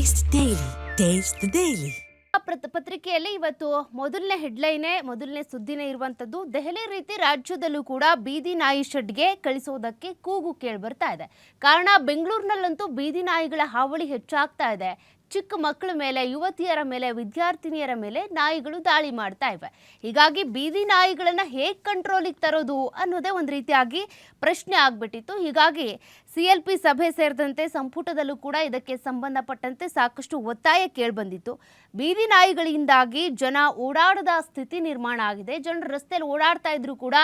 Taste the Daily. Taste the Daily. ಪತ್ರಿಕೆಯಲ್ಲಿ ಇವತ್ತು ಮೊದಲನೇ ಸುದ್ದಿನೇ ಇರುವಂತದ್ದು. ದೆಹಲಿ ರೀತಿ ರಾಜ್ಯದಲ್ಲೂ ಕೂಡ ಬೀದಿ ನಾಯಿ ಶೆಡ್ಗೆ ಕಳಿಸೋದಕ್ಕೆ ಕೂಗು ಕೇಳಿ ಬರ್ತಾ ಇದೆ. ಕಾರಣ ಬೆಂಗಳೂರಿನಲ್ಲಂತೂ ಬೀದಿ ನಾಯಿಗಳ ಹಾವಳಿ ಹೆಚ್ಚಾಗ್ತಾ ಇದೆ. ಚಿಕ್ಕ ಮಕ್ಕಳ ಮೇಲೆ, ಯುವತಿಯರ ಮೇಲೆ, ವಿದ್ಯಾರ್ಥಿನಿಯರ ಮೇಲೆ ನಾಯಿಗಳು ದಾಳಿ ಮಾಡ್ತಾ ಇವೆ. ಹೀಗಾಗಿ ಬೀದಿ ನಾಯಿಗಳನ್ನ ಹೇಗೆ ಕಂಟ್ರೋಲಿಗೆ ತರೋದು ಅನ್ನೋದೇ ಒಂದು ರೀತಿಯಾಗಿ ಪ್ರಶ್ನೆ ಆಗ್ಬಿಟ್ಟಿತ್ತು. ಹೀಗಾಗಿ CLP ಸಭೆ ಸೇರಿದಂತೆ ಸಂಪುಟದಲ್ಲೂ ಕೂಡ ಇದಕ್ಕೆ ಸಂಬಂಧಪಟ್ಟಂತೆ ಸಾಕಷ್ಟು ಒತ್ತಾಯ ಕೇಳಿಬಂದಿತ್ತು. ಬೀದಿ ನಾಯಿಗಳಿಂದಾಗಿ ಜನ ಓಡಾಡದ ಸ್ಥಿತಿ ನಿರ್ಮಾಣ ಆಗಿದೆ. ಜನರು ರಸ್ತೆಯಲ್ಲಿ ಓಡಾಡ್ತಾ ಇದ್ರು ಕೂಡ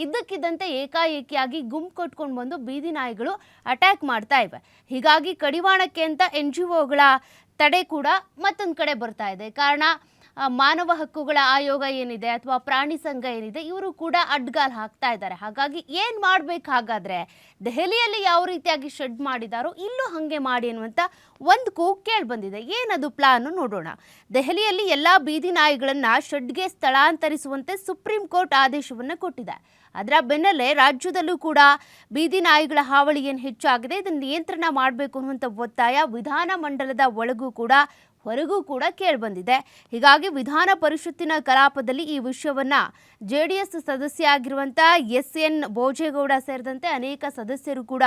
ಇದ್ದಕ್ಕಿದ್ದಂತೆ ಏಕಾಏಕಿಯಾಗಿ ಗುಂಪು ಕಟ್ಕೊಂಡು ಬಂದು ಬೀದಿ ನಾಯಿಗಳು ಅಟ್ಯಾಕ್ ಮಾಡ್ತಾ ಇವೆ. ಹೀಗಾಗಿ ಕಡಿವಾಣಕ್ಕೆ ಅಂತ NGOಗಳ ತಡೆ ಕೂಡ ಮತ್ತೊಂದು ಕಡೆ ಬರ್ತಾ ಇದೆ. ಕಾರಣ ಮಾನವ ಹಕ್ಕುಗಳ ಆಯೋಗ ಏನಿದೆ ಅಥವಾ ಪ್ರಾಣಿ ಸಂಘ ಏನಿದೆ, ಇವರು ಕೂಡ ಅಡ್ಗಾಲ್ ಹಾಕ್ತಾ ಇದ್ದಾರೆ. ಹಾಗಾಗಿ ಏನು ಮಾಡಬೇಕು, ಹಾಗಾದರೆ ದೆಹಲಿಯಲ್ಲಿ ಯಾವ ರೀತಿಯಾಗಿ ಶೆಡ್ ಮಾಡಿದಾರೋ ಇಲ್ಲೂ ಹಾಗೆ ಮಾಡಿ ಅನ್ನುವಂಥ ಒಂದು ಕೂಗು ಕೇಳಿ ಬಂದಿದೆ. ಏನದು ಪ್ಲಾನ್ ನೋಡೋಣ. ದೆಹಲಿಯಲ್ಲಿ ಎಲ್ಲ ಬೀದಿ ನಾಯಿಗಳನ್ನು ಶೆಡ್ಗೆ ಸ್ಥಳಾಂತರಿಸುವಂತೆ ಸುಪ್ರೀಂ ಕೋರ್ಟ್ ಆದೇಶವನ್ನು ಕೊಟ್ಟಿದೆ. ಅದರ ಬೆನ್ನಲ್ಲೇ ರಾಜ್ಯದಲ್ಲೂ ಕೂಡ ಬೀದಿ ನಾಯಿಗಳ ಹಾವಳಿ ಏನು ಹೆಚ್ಚಾಗಿದೆ, ಇದನ್ನು ನಿಯಂತ್ರಣ ಮಾಡಬೇಕು ಅನ್ನುವಂಥ ಒತ್ತಾಯ ವಿಧಾನಮಂಡಲದ ಒಳಗೂ ಕೂಡ ಹೊರಗೂ ಕೂಡ ಕೇಳಿಬಂದಿದೆ. ಹೀಗಾಗಿ ವಿಧಾನ ಪರಿಷತ್ತಿನ ಕಲಾಪದಲ್ಲಿ ಈ ವಿಷಯವನ್ನು JDS ಸದಸ್ಯ ಆಗಿರುವಂಥ SN ಭೋಜೇಗೌಡ ಸೇರಿದಂತೆ ಅನೇಕ ಸದಸ್ಯರು ಕೂಡ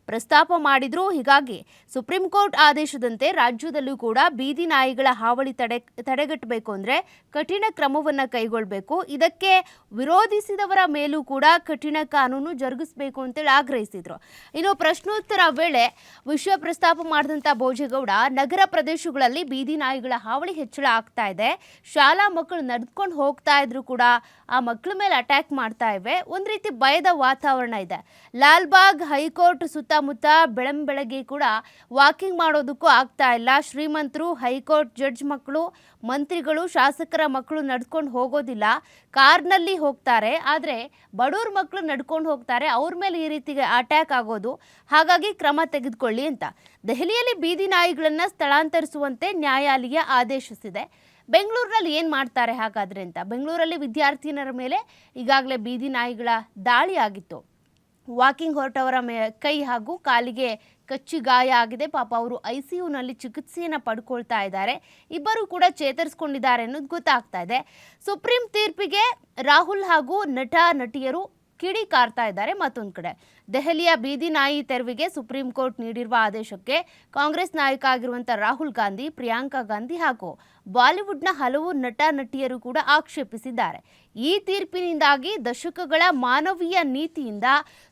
ಪ್ರಸ್ತಾಪ ಮಾಡಿದರು. ಹೀಗಾಗಿ ಸುಪ್ರೀಂ ಕೋರ್ಟ್ ಆದೇಶದಂತೆ ರಾಜ್ಯದಲ್ಲೂ ಕೂಡ ಬೀದಿ ನಾಯಿಗಳ ಹಾವಳಿ ತಡೆಗಟ್ಟಬೇಕು ಅಂದರೆ ಕಠಿಣ ಕ್ರಮವನ್ನು ಕೈಗೊಳ್ಳಬೇಕು. ಇದಕ್ಕೆ ವಿರೋಧಿಸಿದವರ ಮೇಲೂ ಕೂಡ ಕಠಿಣ ಕಾನೂನು ಜರುಗಿಸಬೇಕು ಅಂತೇಳಿ ಆಗ್ರಹಿಸಿದರು. ಇನ್ನು ಪ್ರಶ್ನೋತ್ತರ ವೇಳೆ ವಿಷಯ ಪ್ರಸ್ತಾಪ ಮಾಡಿದಂಥ ಭೋಜೇಗೌಡ, ನಗರ ಪ್ರದೇಶಗಳಲ್ಲಿ ಬೀದಿ ನಾಯಿಗಳ ಹಾವಳಿ ಹೆಚ್ಚಳ ಆಗ್ತಾ ಇದೆ. ಶಾಲಾ ಮಕ್ಕಳು ನಡೆದುಕೊಂಡು ಹೋಗ್ತಾ ಇದ್ರು ಕೂಡ ಆ ಮಕ್ಕಳ ಮೇಲೆ ಅಟ್ಯಾಕ್ ಮಾಡ್ತಾ ಇವೆ. ಒಂದು ರೀತಿ ಭಯದ ವಾತಾವರಣ ಇದೆ. ಲಾಲ್ಬಾಗ್ ಹೈಕೋರ್ಟ್ ಸುತ್ತಮುತ್ತ ಬೆಳಗ್ಗೆ ಕೂಡ ವಾಕಿಂಗ್ ಮಾಡೋದಕ್ಕೂ ಆಗ್ತಾ ಇಲ್ಲ. ಶ್ರೀಮಂತರು, ಹೈಕೋರ್ಟ್ ಜಡ್ಜ್ ಮಕ್ಕಳು, ಮಂತ್ರಿಗಳು, ಶಾಸಕರ ಮಕ್ಕಳು ನಡ್ಕೊಂಡು ಹೋಗೋದಿಲ್ಲ, ಕಾರ್ನಲ್ಲಿ ಹೋಗ್ತಾರೆ. ಆದರೆ ಬಡವ್ರ ಮಕ್ಕಳು ನಡ್ಕೊಂಡು ಹೋಗ್ತಾರೆ, ಅವ್ರ ಮೇಲೆ ಈ ರೀತಿಗೆ ಅಟ್ಯಾಕ್ ಆಗೋದು. ಹಾಗಾಗಿ ಕ್ರಮ ತೆಗೆದುಕೊಳ್ಳಿ ಅಂತ ದೆಹಲಿಯಲ್ಲಿ ಬೀದಿ ನಾಯಿಗಳನ್ನು ಸ್ಥಳಾಂತರಿಸುವಂತೆ ನ್ಯಾಯಾಲಯ ಆದೇಶಿಸಿದೆ. ಬೆಂಗಳೂರಿನಲ್ಲಿ ಏನು ಮಾಡ್ತಾರೆ ಹಾಗಾದ್ರೆ ಅಂತ. ಬೆಂಗಳೂರಲ್ಲಿ ವಿದ್ಯಾರ್ಥಿನಿಯರ ಮೇಲೆ ಈಗಾಗಲೇ ಬೀದಿ ನಾಯಿಗಳ ದಾಳಿ ಆಗಿತ್ತು. ವಾಕಿಂಗ್ ಹೊರಟವರ ಕೈ ಹಾಗೂ ಕಾಲಿಗೆ ಕಚ್ಚಿ ಗಾಯ ಆಗಿದೆ. ಪಾಪ ಅವರು ICUನಲ್ಲಿ ಚಿಕಿತ್ಸೆಯನ್ನು ಪಡ್ಕೊಳ್ತಾ ಇದ್ದಾರೆ. ಇಬ್ಬರು ಕೂಡ ಚೇತರಿಸಿಕೊಂಡಿದ್ದಾರೆ ಅನ್ನೋದು ಗೊತ್ತಾಗ್ತಾ ಇದೆ. ಸುಪ್ರೀಂ ತೀರ್ಪಿಗೆ ರಾಹುಲ್ ಹಾಗೂ ನಟಿಯರು ಕಿಡಿ ಕಾರ್ತಾ ಇದ್ದಾರೆ. ಮತ್ತೊಂದು ಕಡೆ ದೆಹಲಿಯ ಬೀದಿ ನಾಯಿ ತೆರವಿಗೆ ಸುಪ್ರೀಂ ಕೋರ್ಟ್ ನೀಡಿರುವ ಆದೇಶಕ್ಕೆ ಕಾಂಗ್ರೆಸ್ ನಾಯಕ ಆಗಿರುವಂಥ ರಾಹುಲ್ ಗಾಂಧಿ, ಪ್ರಿಯಾಂಕಾ ಗಾಂಧಿ ಹಾಗೂ ಬಾಲಿವುಡ್ನ ಹಲವು ನಟಿಯರು ಕೂಡ ಆಕ್ಷೇಪಿಸಿದ್ದಾರೆ. ಈ ತೀರ್ಪಿನಿಂದಾಗಿ ದಶಕಗಳ ಮಾನವೀಯ ನೀತಿಯಿಂದ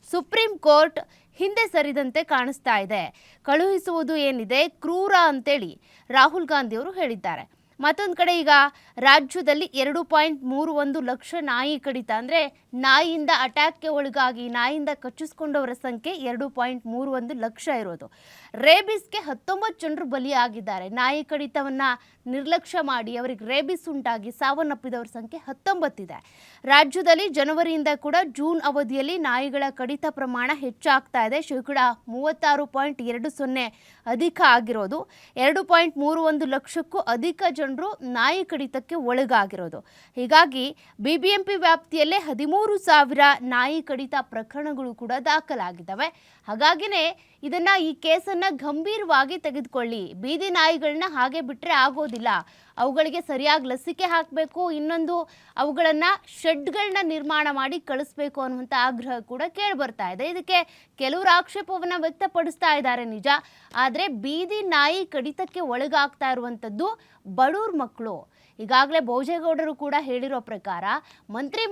ಸುಪ್ರೀಂ ಕೋರ್ಟ್ ಹಿಂದೆ ಸರಿದಂತೆ ಕಾಣಿಸ್ತಾ ಇದೆ. ಕಳುಹಿಸುವುದು ಏನಿದೆ ಕ್ರೂರ ಅಂತೇಳಿ ರಾಹುಲ್ ಗಾಂಧಿ ಅವರು ಹೇಳಿದ್ದಾರೆ. ಮತ್ತೊಂದು ಕಡೆ ಈಗ ರಾಜ್ಯದಲ್ಲಿ 2.31 ಲಕ್ಷ ನಾಯಿ ಕಡಿತ, ಅಂದರೆ ನಾಯಿಯಿಂದ ಅಟ್ಯಾಕ್ಗೆ ಒಳಗಾಗಿ ನಾಯಿಯಿಂದ ಕಚ್ಚಿಸ್ಕೊಂಡವರ ಸಂಖ್ಯೆ 2.31 ಲಕ್ಷ ಇರೋದು. ರೇಬಿಸ್ಗೆ 19 ಜನರು ಬಲಿಯಾಗಿದ್ದಾರೆ. ನಾಯಿ ಕಡಿತವನ್ನು ನಿರ್ಲಕ್ಷ್ಯ ಮಾಡಿ ಅವರಿಗೆ ರೇಬಿಸ್ ಉಂಟಾಗಿ ಸಾವನ್ನಪ್ಪಿದವರ ಸಂಖ್ಯೆ 19 ಇದೆ. ರಾಜ್ಯದಲ್ಲಿ ಜನವರಿಯಿಂದ ಕೂಡ ಜೂನ್ ಅವಧಿಯಲ್ಲಿ ನಾಯಿಗಳ ಕಡಿತ ಪ್ರಮಾಣ ಹೆಚ್ಚಾಗ್ತಾ ಇದೆ. 36.20 ಅಧಿಕ ಆಗಿರೋದು. 2.31 ಲಕ್ಷಕ್ಕೂ ಅಧಿಕ ಜನರು ನಾಯಿ ಕಡಿತಕ್ಕೆ ಒಳಗಾಗಿರೋದು. ಹೀಗಾಗಿ BBMP ವ್ಯಾಪ್ತಿಯಲ್ಲೇ 13,000 ನಾಯಿ ಕಡಿತ ಪ್ರಕರಣಗಳು ಕೂಡ ದಾಖಲಾಗಿದ್ದಾವೆ. ಹಾಗಾಗಿನೇ ಈ ಕೇಸನ್ನು ಗಂಭೀರವಾಗಿ ತೆಗೆದುಕೊಳ್ಳಿ. ಬೀದಿ ನಾಯಿಗಳನ್ನ ಹಾಗೆ ಬಿಟ್ಟರೆ ಆಗೋದಿಲ್ಲ. ಅವುಗಳಿಗೆ ಸರಿಯಾಗಿ ಲಸಿಕೆ ಹಾಕಬೇಕು. ಇನ್ನೊಂದು, ಅವುಗಳನ್ನು ಶೆಡ್ಗಳನ್ನ ನಿರ್ಮಾಣ ಮಾಡಿ ಕಳಿಸ್ಬೇಕು ಅನ್ನುವಂಥ ಆಗ್ರಹ ಕೂಡ ಕೇಳಿಬರ್ತಾ ಇದೆ. ಇದಕ್ಕೆ ಕೆಲವರು ಆಕ್ಷೇಪವನ್ನು ವ್ಯಕ್ತಪಡಿಸ್ತಾ ಇದ್ದಾರೆ ನಿಜ. ಆದರೆ ಬೀದಿ ನಾಯಿ ಕಡಿತಕ್ಕೆ ಒಳಗಾಗ್ತಾ ಇರುವಂಥದ್ದು ಬಡವ್ರ ಮಕ್ಕಳು. ಈಗಾಗಲೇ ಭೋಜೇಗೌಡರು ಕೂಡ ಹೇಳಿರೋ ಪ್ರಕಾರ ಮಂತ್ರಿ